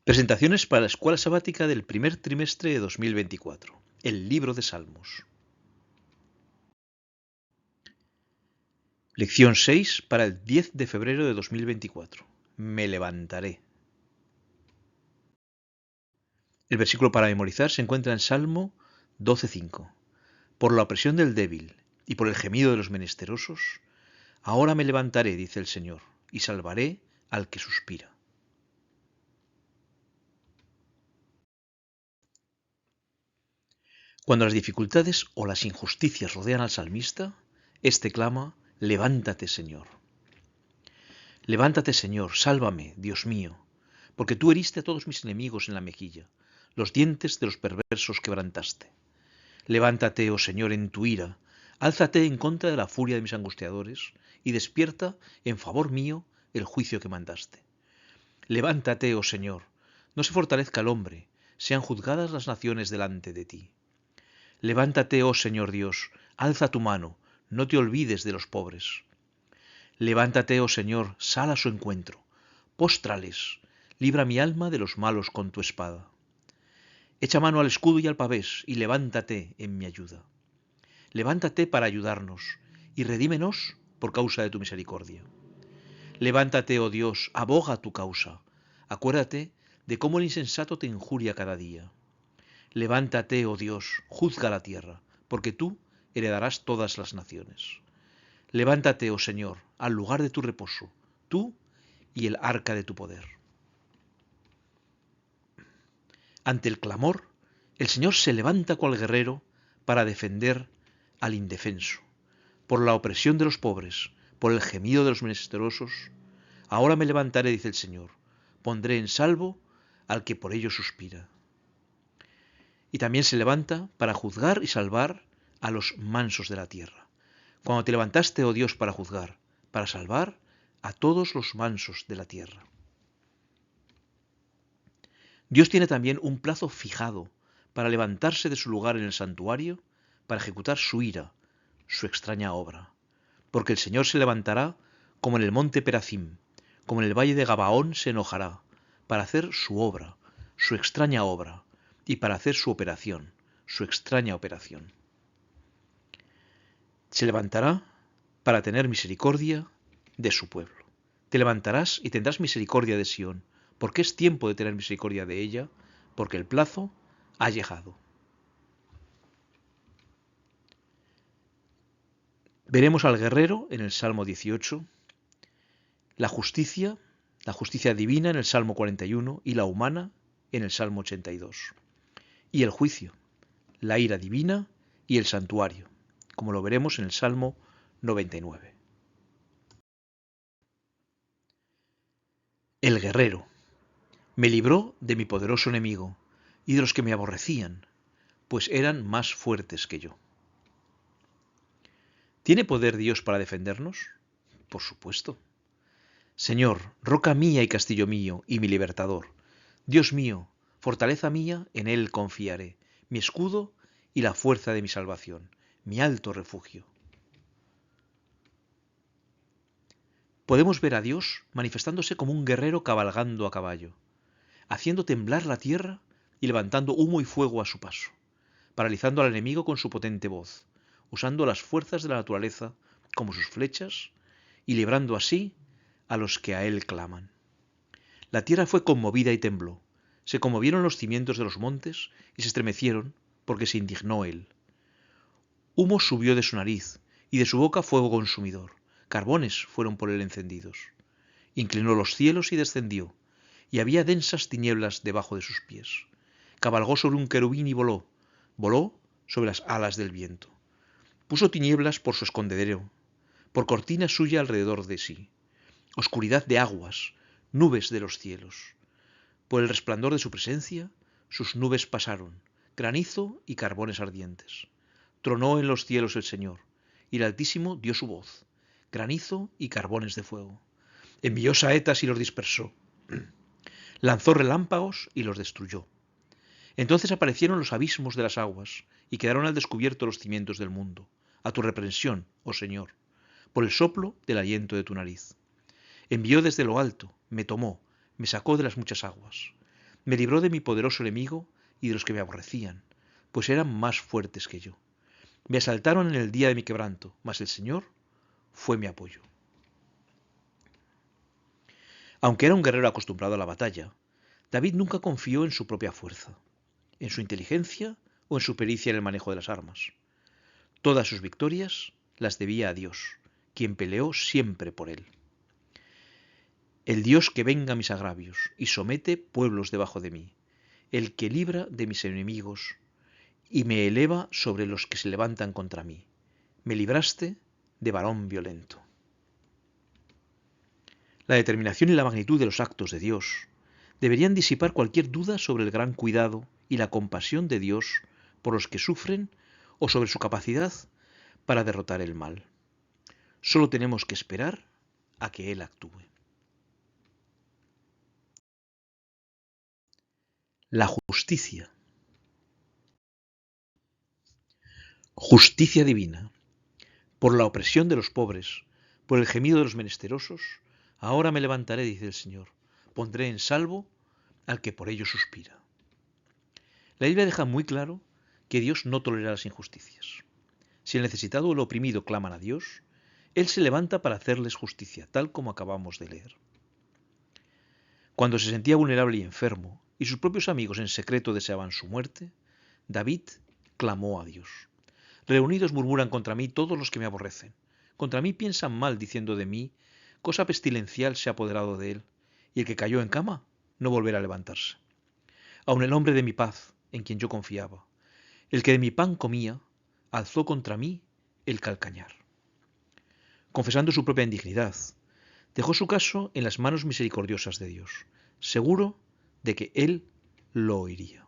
Presentaciones para la Escuela Sabática del primer trimestre de 2024. El libro de Salmos. Lección 6 para el 10 de febrero de 2024. Me levantaré. El versículo para memorizar se encuentra en Salmo 12:5. Por la opresión del débil y por el gemido de los menesterosos, ahora me levantaré, dice el Señor, y salvaré al que suspira. Cuando las dificultades o las injusticias rodean al salmista, éste clama: levántate, Señor. Levántate, Señor, sálvame, Dios mío, porque tú heriste a todos mis enemigos en la mejilla, los dientes de los perversos quebrantaste. Levántate, oh Señor, en tu ira, álzate en contra de la furia de mis angustiadores, y despierta en favor mío el juicio que mandaste. Levántate, oh Señor, no se fortalezca el hombre, sean juzgadas las naciones delante de ti. Levántate, oh Señor Dios, alza tu mano, no te olvides de los pobres. Levántate, oh Señor, sal a su encuentro, póstrales, libra mi alma de los malos con tu espada. Echa mano al escudo y al pavés, y levántate en mi ayuda. Levántate para ayudarnos, y redímenos por causa de tu misericordia. Levántate, oh Dios, aboga tu causa. Acuérdate de cómo el insensato te injuria cada día. Levántate, oh Dios, juzga la tierra, porque tú heredarás todas las naciones. Levántate, oh Señor, al lugar de tu reposo, tú y el arca de tu poder. Ante el clamor, el Señor se levanta cual guerrero para defender al indefenso. Por la opresión de los pobres, por el gemido de los menesterosos, ahora me levantaré, dice el Señor, pondré en salvo al que por ello suspira. Y también se levanta para juzgar y salvar a los mansos de la tierra. Cuando te levantaste, oh Dios, para juzgar, para salvar a todos los mansos de la tierra. Dios tiene también un plazo fijado para levantarse de su lugar en el santuario, para ejecutar su ira, su extraña obra. Porque el Señor se levantará como en el monte Perazim, como en el valle de Gabaón se enojará, para hacer su obra, su extraña obra, y para hacer su operación, su extraña operación. Se levantará para tener misericordia de su pueblo. Te levantarás y tendrás misericordia de Sión, porque es tiempo de tener misericordia de ella, porque el plazo ha llegado. Veremos al guerrero en el Salmo 18, la justicia divina en el Salmo 41 y la humana en el Salmo 82. Y el juicio, la ira divina y el santuario, como lo veremos en el Salmo 99. El guerrero me libró de mi poderoso enemigo y de los que me aborrecían, pues eran más fuertes que yo. ¿Tiene poder Dios para defendernos? Por supuesto. Señor, roca mía y castillo mío y mi libertador, Dios mío, fortaleza mía, en Él confiaré, mi escudo y la fuerza de mi salvación, mi alto refugio. Podemos ver a Dios manifestándose como un guerrero cabalgando a caballo, haciendo temblar la tierra y levantando humo y fuego a su paso, paralizando al enemigo con su potente voz, usando las fuerzas de la naturaleza como sus flechas y librando así a los que a él claman. La tierra fue conmovida y tembló, se conmovieron los cimientos de los montes y se estremecieron porque se indignó él. Humo subió de su nariz y de su boca fuego consumidor, carbones fueron por él encendidos. Inclinó los cielos y descendió, y había densas tinieblas debajo de sus pies. Cabalgó sobre un querubín y voló sobre las alas del viento. Puso tinieblas por su escondedero, por cortina suya alrededor de sí. Oscuridad de aguas, nubes de los cielos. Por el resplandor de su presencia, sus nubes pasaron, granizo y carbones ardientes. Tronó en los cielos el Señor, y el Altísimo dio su voz, granizo y carbones de fuego. Envió saetas y los dispersó. Lanzó relámpagos y los destruyó. Entonces aparecieron los abismos de las aguas, y quedaron al descubierto los cimientos del mundo, a tu reprensión, oh Señor, por el soplo del aliento de tu nariz. Envió desde lo alto, me tomó, me sacó de las muchas aguas. Me libró de mi poderoso enemigo y de los que me aborrecían, pues eran más fuertes que yo. Me asaltaron en el día de mi quebranto, mas el Señor fue mi apoyo. Aunque era un guerrero acostumbrado a la batalla, David nunca confió en su propia fuerza, en su inteligencia o en su pericia en el manejo de las armas. Todas sus victorias las debía a Dios, quien peleó siempre por él. El Dios que venga mis agravios y somete pueblos debajo de mí, el que libra de mis enemigos y me eleva sobre los que se levantan contra mí. Me libraste de varón violento. La determinación y la magnitud de los actos de Dios deberían disipar cualquier duda sobre el gran cuidado y la compasión de Dios por los que sufren o sobre su capacidad para derrotar el mal. Solo tenemos que esperar a que Él actúe. La justicia. Justicia divina. Por la opresión de los pobres, por el gemido de los menesterosos, ahora me levantaré, dice el Señor. Pondré en salvo al que por ello suspira. La Biblia deja muy claro que Dios no tolera las injusticias. Si el necesitado o el oprimido claman a Dios, Él se levanta para hacerles justicia, tal como acabamos de leer. Cuando se sentía vulnerable y enfermo, y sus propios amigos en secreto deseaban su muerte, David clamó a Dios. Reunidos murmuran contra mí todos los que me aborrecen. Contra mí piensan mal, diciendo de mí, cosa pestilencial se ha apoderado de él, y el que cayó en cama no volverá a levantarse. Aun el hombre de mi paz, en quien yo confiaba, el que de mi pan comía, alzó contra mí el calcañar. Confesando su propia indignidad, dejó su caso en las manos misericordiosas de Dios, seguro de que Él lo oiría.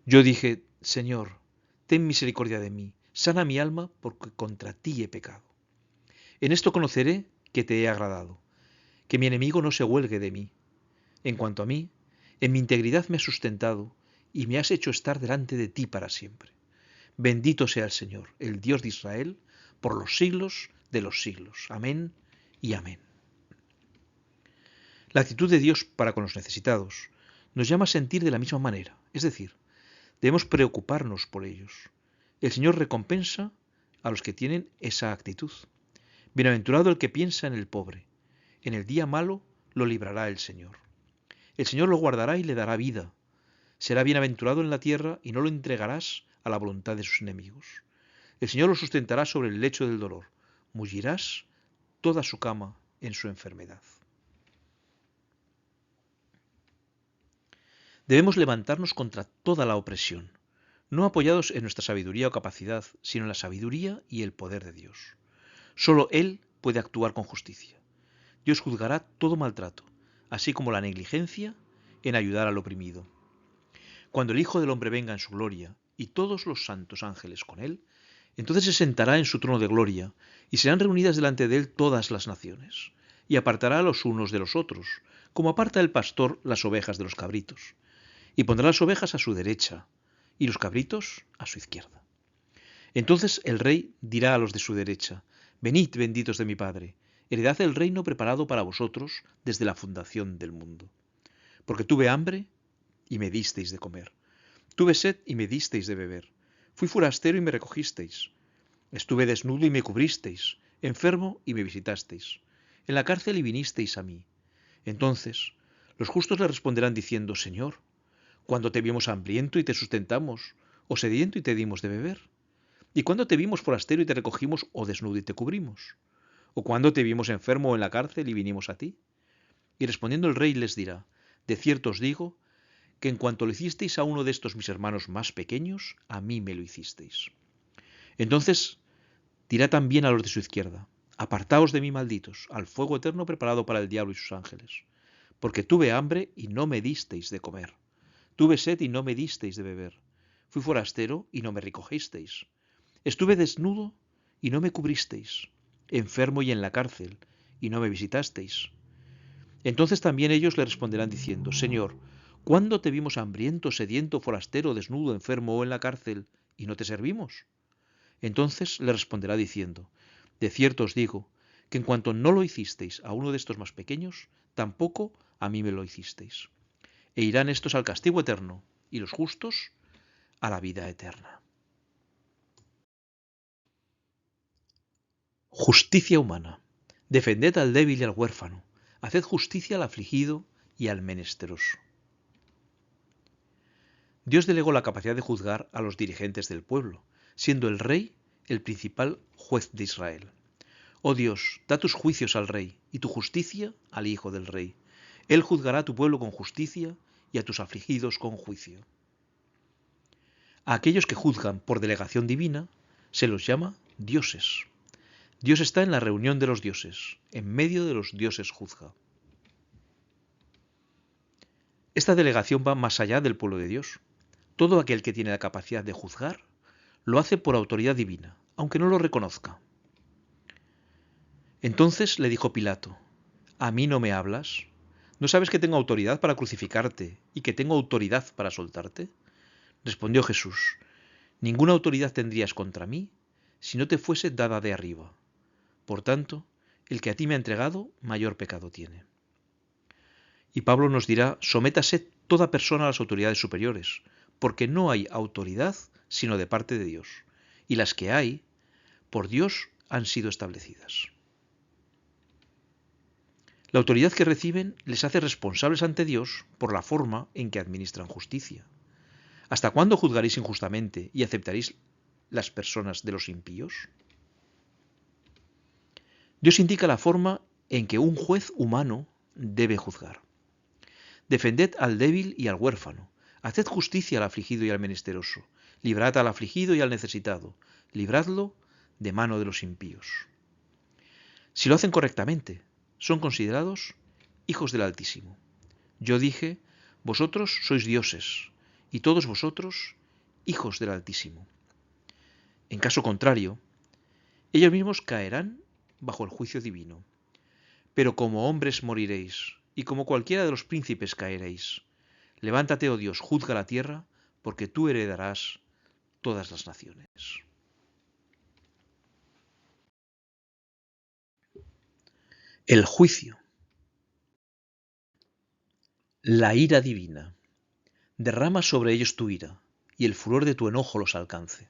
Yo dije, Señor, ten misericordia de mí, sana mi alma, porque contra ti he pecado. En esto conoceré que te he agradado, que mi enemigo no se huelgue de mí. En cuanto a mí, en mi integridad me has sustentado y me has hecho estar delante de ti para siempre. Bendito sea el Señor, el Dios de Israel, por los siglos de los siglos. Amén y amén. La actitud de Dios para con los necesitados nos llama a sentir de la misma manera, es decir, debemos preocuparnos por ellos. El Señor recompensa a los que tienen esa actitud. Bienaventurado el que piensa en el pobre. En el día malo lo librará el Señor. El Señor lo guardará y le dará vida. Será bienaventurado en la tierra y no lo entregarás a la voluntad de sus enemigos. El Señor lo sustentará sobre el lecho del dolor. Mullirás toda su cama en su enfermedad. Debemos levantarnos contra toda la opresión, no apoyados en nuestra sabiduría o capacidad, sino en la sabiduría y el poder de Dios. Solo Él puede actuar con justicia. Dios juzgará todo maltrato, así como la negligencia en ayudar al oprimido. Cuando el Hijo del Hombre venga en su gloria, y todos los santos ángeles con Él, entonces se sentará en su trono de gloria, y serán reunidas delante de Él todas las naciones, y apartará a los unos de los otros, como aparta el pastor las ovejas de los cabritos, y pondrá las ovejas a su derecha, y los cabritos a su izquierda. Entonces el rey dirá a los de su derecha, venid, benditos de mi Padre, heredad el reino preparado para vosotros desde la fundación del mundo. Porque tuve hambre y me disteis de comer. Tuve sed y me disteis de beber. Fui forastero y me recogisteis. Estuve desnudo y me cubristeis, enfermo y me visitasteis. En la cárcel y vinisteis a mí. Entonces los justos le responderán diciendo, Señor, ¿cuándo te vimos hambriento y te sustentamos, o sediento y te dimos de beber? ¿Y cuándo te vimos forastero y te recogimos, o desnudo y te cubrimos? ¿O cuándo te vimos enfermo o en la cárcel y vinimos a ti? Y respondiendo el rey les dirá, de cierto os digo, que en cuanto lo hicisteis a uno de estos mis hermanos más pequeños, a mí me lo hicisteis. Entonces dirá también a los de su izquierda, apartaos de mí, malditos, al fuego eterno preparado para el diablo y sus ángeles. Porque tuve hambre y no me disteis de comer. Tuve sed y no me disteis de beber. Fui forastero y no me recogisteis. Estuve desnudo y no me cubristeis. Enfermo y en la cárcel y no me visitasteis. Entonces también ellos le responderán diciendo, Señor, ¿cuándo te vimos hambriento, sediento, forastero, desnudo, enfermo o en la cárcel y no te servimos? Entonces le responderá diciendo, de cierto os digo, que en cuanto no lo hicisteis a uno de estos más pequeños, tampoco a mí me lo hicisteis. e irán estos al castigo eterno, y los justos a la vida eterna. Justicia humana. Defended al débil y al huérfano. Haced justicia al afligido y al menesteroso. Dios delegó la capacidad de juzgar a los dirigentes del pueblo, siendo el rey el principal juez de Israel. Oh Dios, da tus juicios al rey y tu justicia al hijo del rey. Él juzgará a tu pueblo con justicia y a tus afligidos con juicio. A aquellos que juzgan por delegación divina se los llama dioses. Dios está en la reunión de los dioses, en medio de los dioses juzga. Esta delegación va más allá del pueblo de Dios. Todo aquel que tiene la capacidad de juzgar lo hace por autoridad divina, aunque no lo reconozca. Entonces le dijo Pilato: ¿a mí no me hablas? ¿No sabes que tengo autoridad para crucificarte y que tengo autoridad para soltarte? Respondió Jesús: ninguna autoridad tendrías contra mí si no te fuese dada de arriba. Por tanto, el que a ti me ha entregado, mayor pecado tiene. Y Pablo nos dirá: sométase toda persona a las autoridades superiores, porque no hay autoridad sino de parte de Dios, y las que hay, por Dios han sido establecidas. La autoridad que reciben les hace responsables ante Dios por la forma en que administran justicia. ¿Hasta cuándo juzgaréis injustamente y aceptaréis las personas de los impíos? Dios indica la forma en que un juez humano debe juzgar. Defended al débil y al huérfano. Haced justicia al afligido y al menesteroso. Librad al afligido y al necesitado. Libradlo de mano de los impíos. Si lo hacen correctamente, son considerados hijos del Altísimo. Yo dije: vosotros sois dioses, y todos vosotros hijos del Altísimo. En caso contrario, ellos mismos caerán bajo el juicio divino. Pero como hombres moriréis, y como cualquiera de los príncipes caeréis. Levántate, oh Dios, juzga la tierra, porque tú heredarás todas las naciones. El juicio. La ira divina. Derrama sobre ellos tu ira, y el furor de tu enojo los alcance.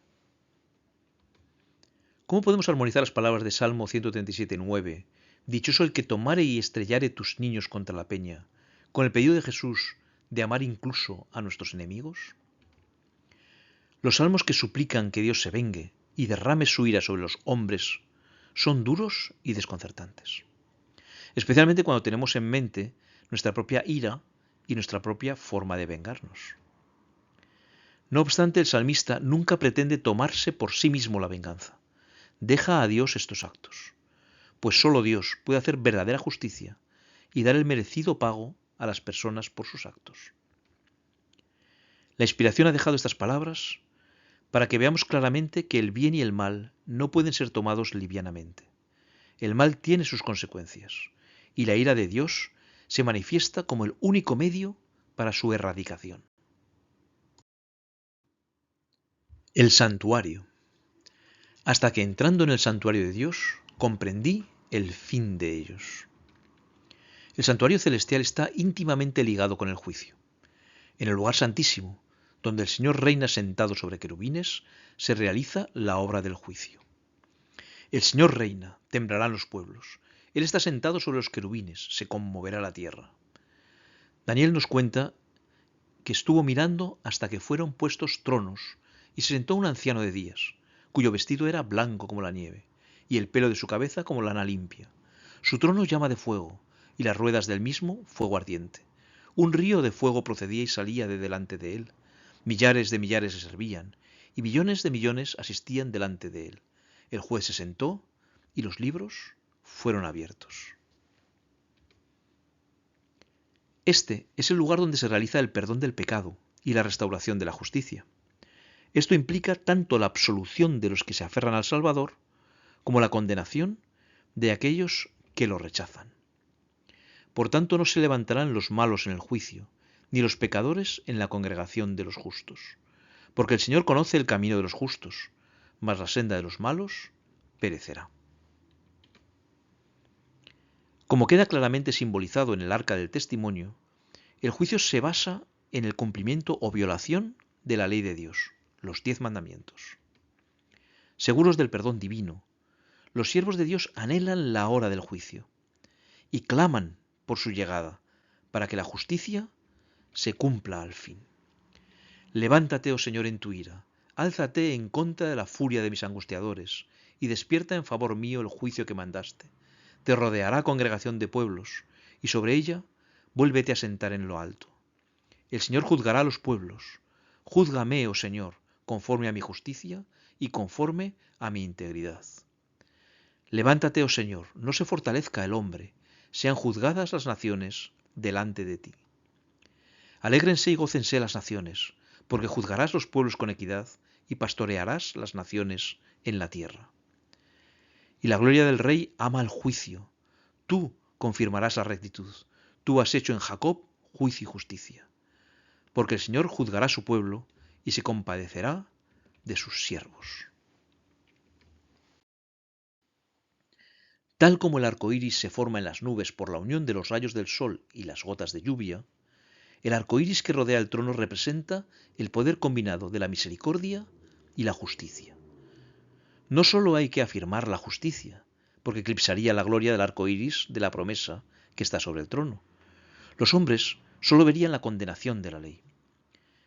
¿Cómo podemos armonizar las palabras de Salmo 137:9? Dichoso el que tomare y estrellare tus niños contra la peña, con el pedido de Jesús de amar incluso a nuestros enemigos. Los salmos que suplican que Dios se vengue y derrame su ira sobre los hombres son duros y desconcertantes, especialmente cuando tenemos en mente nuestra propia ira y nuestra propia forma de vengarnos. No obstante, el salmista nunca pretende tomarse por sí mismo la venganza. Deja a Dios estos actos, pues solo Dios puede hacer verdadera justicia y dar el merecido pago a las personas por sus actos. La inspiración ha dejado estas palabras para que veamos claramente que el bien y el mal no pueden ser tomados livianamente. El mal tiene sus consecuencias, y la ira de Dios se manifiesta como el único medio para su erradicación. El santuario. Hasta que entrando en el santuario de Dios, comprendí el fin de ellos. El santuario celestial está íntimamente ligado con el juicio. En el lugar santísimo, donde el Señor reina sentado sobre querubines, se realiza la obra del juicio. El Señor reina, temblarán los pueblos. Él está sentado sobre los querubines, se conmoverá la tierra. Daniel nos cuenta que estuvo mirando hasta que fueron puestos tronos, y se sentó un anciano de días, cuyo vestido era blanco como la nieve, y el pelo de su cabeza como lana limpia. Su trono llama de fuego, y las ruedas del mismo fuego ardiente. Un río de fuego procedía y salía de delante de él. Millares de millares le servían, y millones de millones asistían delante de él. El juez se sentó, y los libros fueron abiertos. Este es el lugar donde se realiza el perdón del pecado y la restauración de la justicia. Esto implica tanto la absolución de los que se aferran al Salvador, como la condenación de aquellos que lo rechazan. Por tanto, no se levantarán los malos en el juicio, ni los pecadores en la congregación de los justos, porque el Señor conoce el camino de los justos, mas la senda de los malos perecerá. Como queda claramente simbolizado en el arca del testimonio, El juicio se basa en el cumplimiento o violación de la ley de Dios, los 10 mandamientos. Seguros del perdón divino, los siervos de Dios anhelan la hora del juicio y claman por su llegada, para que la justicia se cumpla al fin. Levántate, oh Señor, en tu ira, álzate en contra de la furia de mis angustiadores, y despierta en favor mío el juicio que mandaste. Te rodeará congregación de pueblos, y sobre ella vuélvete a sentar en lo alto. El Señor juzgará a los pueblos. Júzgame, oh Señor, conforme a mi justicia y conforme a mi integridad. Levántate, oh Señor, no se fortalezca el hombre, sean juzgadas las naciones delante de ti. Alégrense y gócense las naciones, porque juzgarás los pueblos con equidad y pastorearás las naciones en la tierra. Y la gloria del Rey ama el juicio. Tú confirmarás la rectitud. Tú has hecho en Jacob juicio y justicia. Porque el Señor juzgará a su pueblo y se compadecerá de sus siervos. Tal como el arco iris se forma en las nubes por la unión de los rayos del sol y las gotas de lluvia, el arco iris que rodea el trono representa el poder combinado de la misericordia y la justicia. No solo hay que afirmar la justicia, porque eclipsaría la gloria del arco iris de la promesa que está sobre el trono. Los hombres solo verían la condenación de la ley.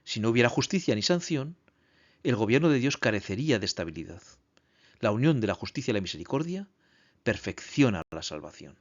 Si no hubiera justicia ni sanción, el gobierno de Dios carecería de estabilidad. La unión de la justicia y la misericordia perfecciona la salvación.